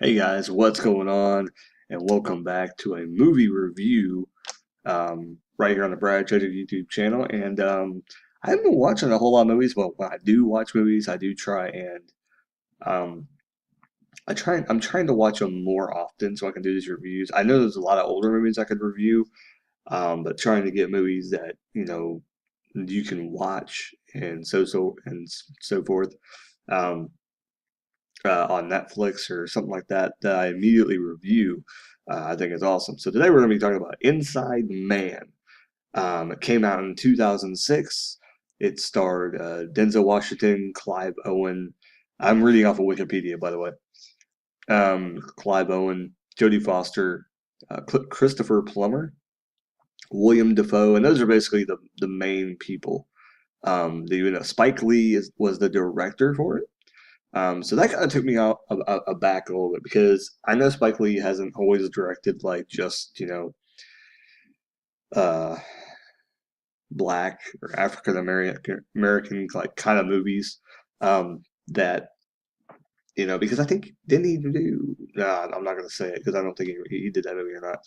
Hey guys, what's going on? And welcome back to a movie review right here on the Tragick YouTube channel. I haven't been watching a whole lot of movies, but when I do watch movies, I do try and um, I'm trying to watch them more often so I can do these reviews. I know there's a lot of older movies I could review, but trying to get movies that you can watch and so forth. Um, on Netflix or something like that that I immediately review, I think is awesome. So today we're going to be talking about Inside Man. It came out in 2006. It starred Denzel Washington, Clive Owen. I'm reading off of Wikipedia, by the way. Clive Owen, Jodie Foster, Christopher Plummer, William Defoe, and those are basically the main people. Spike Lee was the director for it. So that kind of took me out aback a little bit because I know Spike Lee hasn't always directed like just uh, black or African American like kind of movies that because I think didn't he do? No, I'm not gonna say it because I don't think he did that movie or not.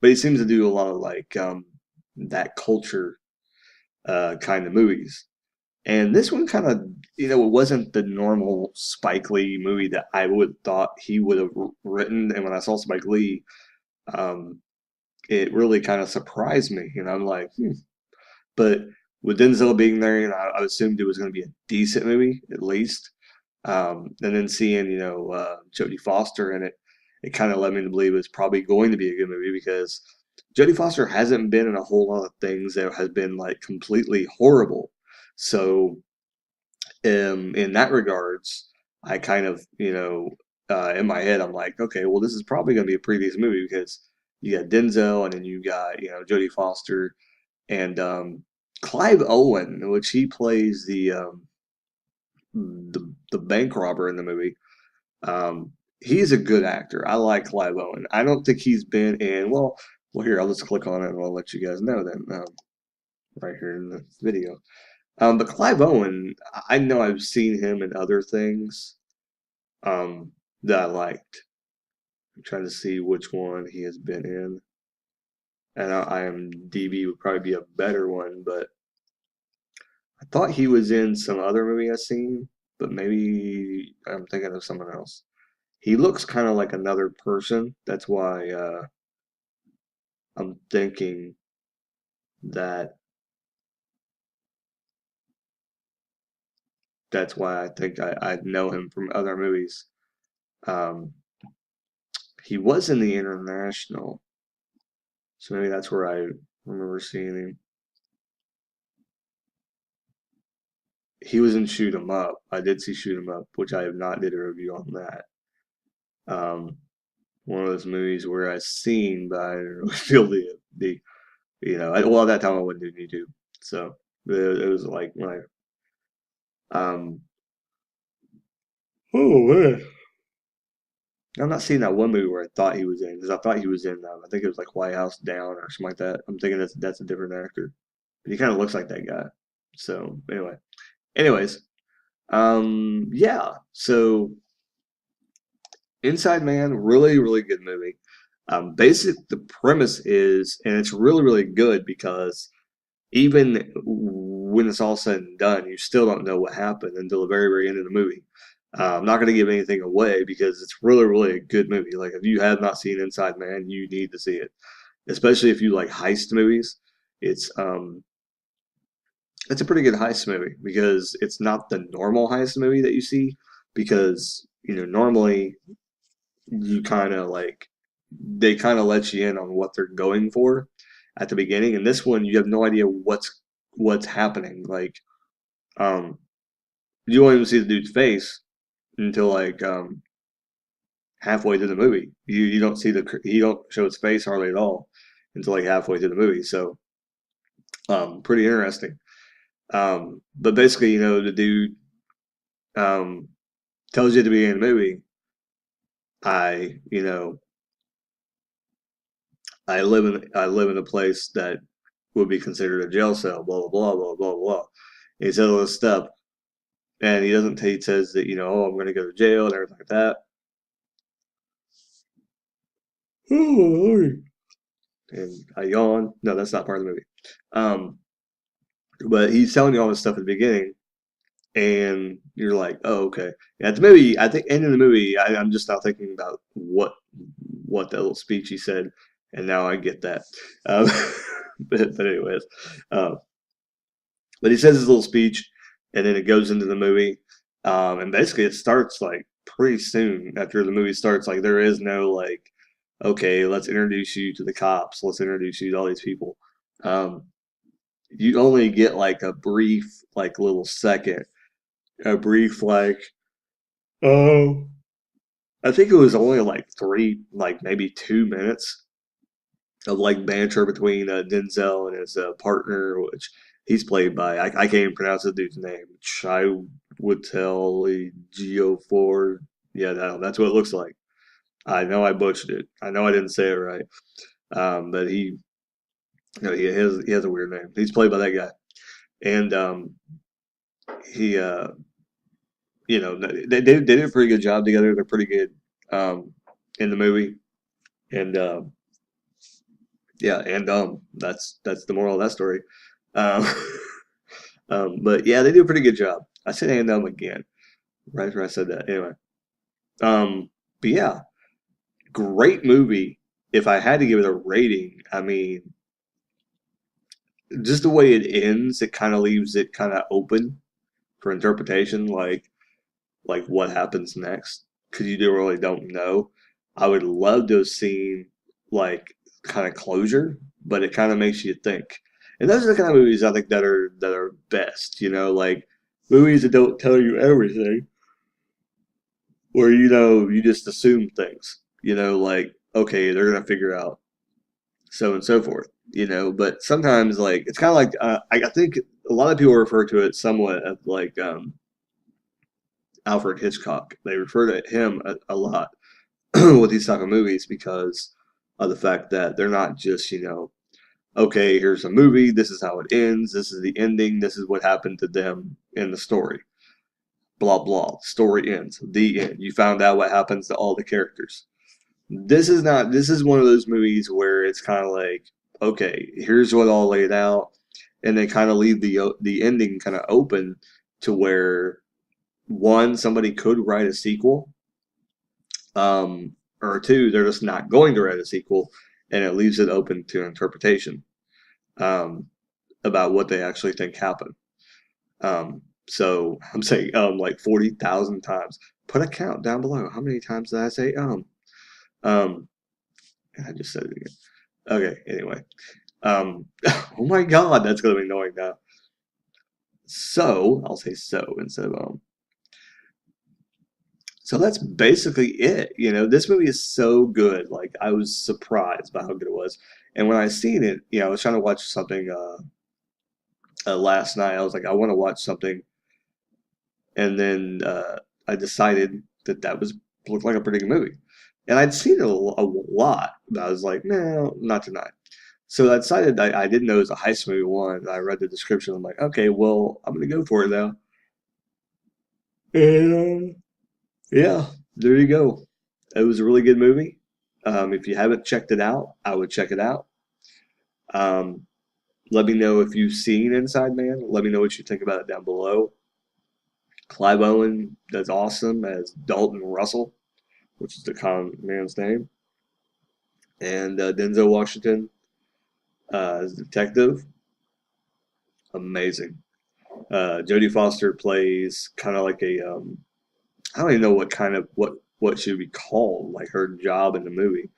But he seems to do a lot of like that culture kind of movies. And this one kind of, it wasn't the normal Spike Lee movie that I would thought he would have written. And when I saw Spike Lee, um, it really kind of surprised me. And I'm like, hmm. But with Denzel being there, I assumed it was going to be a decent movie at least. And then seeing, Jodie Foster in it, it kind of led me to believe it's probably going to be a good movie because Jodie Foster hasn't been in a whole lot of things that has been like completely horrible. So in that regards, I kind of, in my head, I'm like, okay, well, this is probably going to be a pretty decent movie because you got Denzel and then you got, Jodie Foster and Clive Owen, which he plays the bank robber in the movie. He's a good actor. I like Clive Owen. I don't think he's been in, well, here, I'll just click on it and I'll let you guys know then, right here in the video. But Clive Owen, I know I've seen him in other things that I liked. I'm trying to see which one he has been in. And IMDb would probably be a better one, but I thought he was in some other movie I've seen, but maybe I'm thinking of someone else. He looks kind of like another person. That's why I'm thinking that that's why I think I know him from other movies. Um, he was in the International. So maybe that's where I remember seeing him. He was in Shoot 'Em Up. I did see Shoot 'Em Up, which I have not did a review on that. Um, One of those movies where I seen, but I didn't really feel the well, at that time I wasn't doing YouTube, so it was like when oh man, I'm not seeing that one movie where I thought he was in because I thought he was in I think it was like White House Down or something like that. I'm thinking that's a different actor, but he kind of looks like that guy. So anyways, yeah. So Inside Man, really, really good movie. The premise is, and it's really, really good because even when it's all said and done, you still don't know what happened until the very, very end of the movie. I'm not going to give anything away because it's really, really a good movie. Like if you have not seen Inside Man, you need to see it, especially if you like heist movies. It's um, it's a pretty good heist movie because it's not the normal heist movie that you see because normally you kind of like they kind of let you in on what they're going for at the beginning. And this one, you have no idea what's happening. Like, um, you won't even see the dude's face until like halfway through the movie. You don't see he don't show his face hardly at all until like halfway through the movie. So, pretty interesting. But basically, the dude um tells you at the beginning of the movie, I you know I live in a place that would be considered a jail cell, blah blah blah blah blah blah. And he says all this stuff, and he doesn't. He says that oh, I'm going to go to jail and everything like that. and I yawn. No, that's not part of the movie. Um, but he's telling you all this stuff at the beginning, and you're like, oh, okay. At the movie, I think, ending the movie, I'm just now thinking about what that little speech he said, and now I get that. Um, but anyways, uh, but he says his little speech, and then it goes into the movie, and basically it starts like pretty soon after the movie starts. Like there is no like, okay, let's introduce you to the cops, let's introduce you to all these people. Um, you only get like a brief, like little second, a brief like, oh, I think it was only like three, like maybe 2 minutes of like banter between Denzel and his partner, which he's played by I can't even pronounce the dude's name. Chai would tell Geo Ford. Yeah, that's what it looks like. I know I butchered it. I know I didn't say it right. But he has a weird name. He's played by that guy, and he they did a pretty good job together. They're pretty good in the movie, and yeah, and that's the moral of that story. Um, but yeah, they do a pretty good job. I said and again, right after I said that. Anyway, but yeah, great movie. If I had to give it a rating, I mean, just the way it ends, it kind of leaves it kind of open for interpretation, like what happens next, because you really don't know. I would love to have seen like kind of closure, but it kind of makes you think. And those are the kind of movies I think that are best, like movies that don't tell you everything, where you just assume things, like okay, they're gonna figure out so and so forth, But sometimes like it's kind of like I think a lot of people refer to it somewhat as like Alfred Hitchcock. They refer to him a lot with these type of movies because of the fact that they're not just, okay, here's a movie, this is how it ends, this is the ending, this is what happened to them in the story. Blah blah. Story ends. The end. You found out what happens to all the characters. This is one of those movies where it's kind of like, okay, here's what all laid out, and they kind of leave the ending kind of open to where one, somebody could write a sequel, or two, they're just not going to write a sequel, and it leaves it open to interpretation um, about what they actually think happened. So I'm saying like 40,000 times. Put a count down below. How many times did I say Um, and I just said it again. Okay, anyway. Oh my God, that's gonna be annoying now. So I'll say so instead of So that's basically it. This movie is so good. Like I was surprised by how good it was. And when I seen it, I was trying to watch something last night. I was like, I want to watch something, and then I decided that was looked like a pretty good movie. And I'd seen it a lot, but I was like, no, not tonight. So I decided I didn't know it was a heist movie one. I read the description. I'm like, okay, well, I'm gonna go for it now. And yeah, there you go. It was a really good movie. If you haven't checked it out, I would check it out. Um, let me know if you've seen Inside Man. Let me know what you think about it down below. Clive Owen does awesome as Dalton Russell, which is the con man's name, and Denzel Washington as detective. Amazing. Jodie Foster plays kind of like I don't even know what she would be called, like her job in the movie.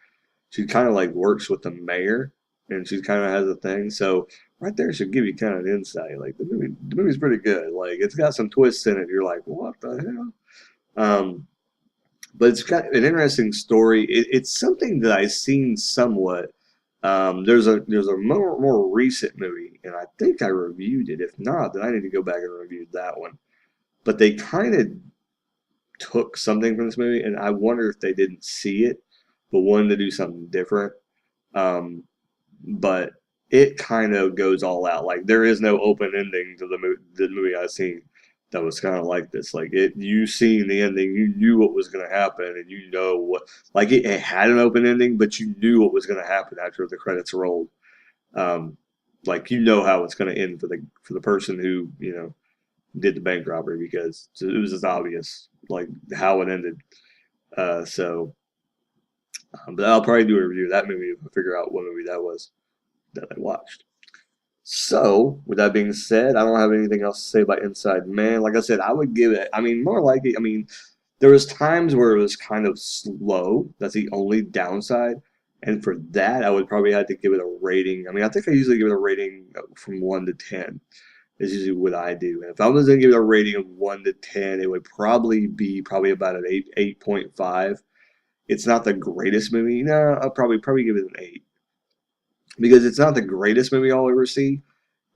She kind of like works with the mayor, and she kind of has a thing. So right there should give you kind of an insight. Like the movie's pretty good. Like it's got some twists in it. You're like, what the hell? But it's got an interesting story. It's something that I've seen somewhat. There's a more recent movie, and I think I reviewed it. If not, then I need to go back and review that one. But they kind of took something from this movie, and I wonder if they didn't see it, but wanted to do something different. Um, but it kind of goes all out. Like there is no open ending to the movie I've seen. that was kind of like this. Like it, you seen the ending, you knew what was going to happen, and you know what. Like it had an open ending, but you knew what was going to happen after the credits rolled. Um, like you know how it's going to end for the person who did the bank robbery because it was just obvious like how it ended. But I'll probably do a review of that movie if I figure out what movie that was that I watched. So, with that being said, I don't have anything else to say about Inside Man. Like I said, I would give it, I mean, more like it, I mean, there was times where it was kind of slow. That's the only downside. And for that, I would probably have to give it a rating. I mean, I think I usually give it a rating from 1 to 10. Is usually what I do. And if I was going to give it a rating of 1 to 10, it would probably be probably about an 8, 8.5. It's not the greatest movie. No, I'll probably give it an 8 because it's not the greatest movie I'll ever see.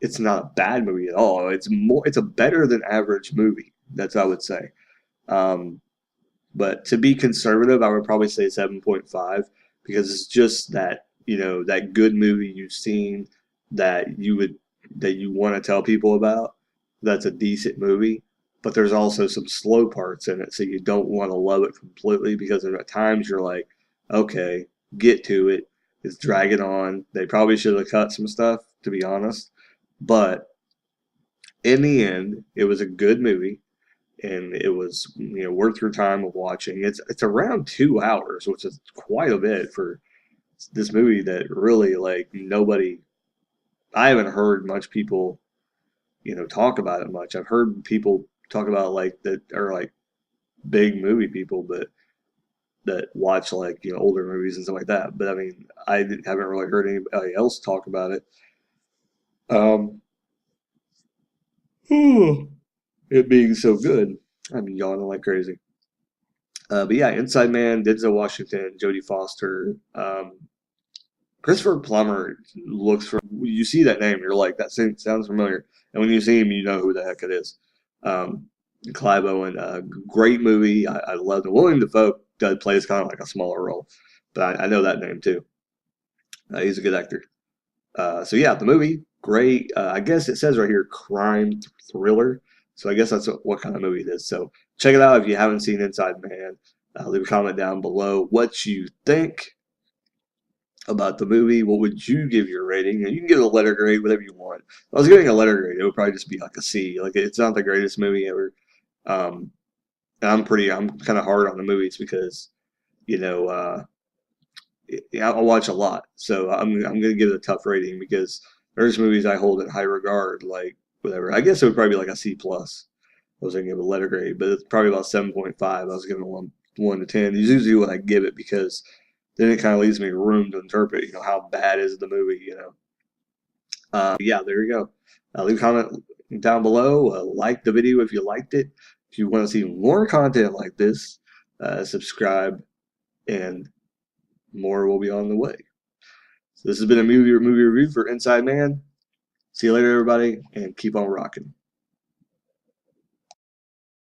It's not a bad movie at all. It's a better than average movie. That's what I would say. Um, but to be conservative, I would probably say 7.5 because it's just that, that good movie you've seen that you want to tell people about. That's a decent movie, but there's also some slow parts in it, so you don't want to love it completely because at times you're like, okay, get to it. It's dragging on. They probably should have cut some stuff, to be honest. But in the end, it was a good movie and it was worth your time of watching. It's around 2 hours, which is quite a bit for this movie that really like nobody. I haven't heard much people talk about it much. I've heard people talk about like that are like big movie people, but that watch like older movies and stuff like that. But I mean, haven't really heard anybody else talk about it. Um, it being so good. I'm yawning like crazy. But yeah, Inside Man, Denzel Washington, Jodie Foster, Christopher Plummer looks for. You see that name, you're like, that sounds familiar, and when you see him, you know who the heck it is. Um, Clive Owen, great movie. I love it. William Dafoe does plays kind of like a smaller role, but I know that name too. He's a good actor. So yeah, the movie, great. I guess it says right here, crime thriller. So I guess that's what kind of movie it is. So check it out if you haven't seen Inside Man. Leave a comment down below what you think about the movie. What would you give your rating? And you can give it a letter grade, whatever you want. If I was giving a letter grade, it would probably just be like a C. Like it's not the greatest movie ever. Um, and I'm kind of hard on the movies because you know I watch a lot, so I'm gonna give it a tough rating because there's movies I hold in high regard, like whatever. I guess it would probably be like a C plus. I was gonna give it a letter grade, but it's probably about 7.5. I was giving it one to 10. It's usually what I give it because then it kind of leaves me room to interpret, how bad is the movie. Yeah, there you go. Leave a comment down below. Like the video if you liked it. If you want to see more content like this, subscribe, and more will be on the way. So this has been a movie review for Inside Man. See you later, everybody, and keep on rocking.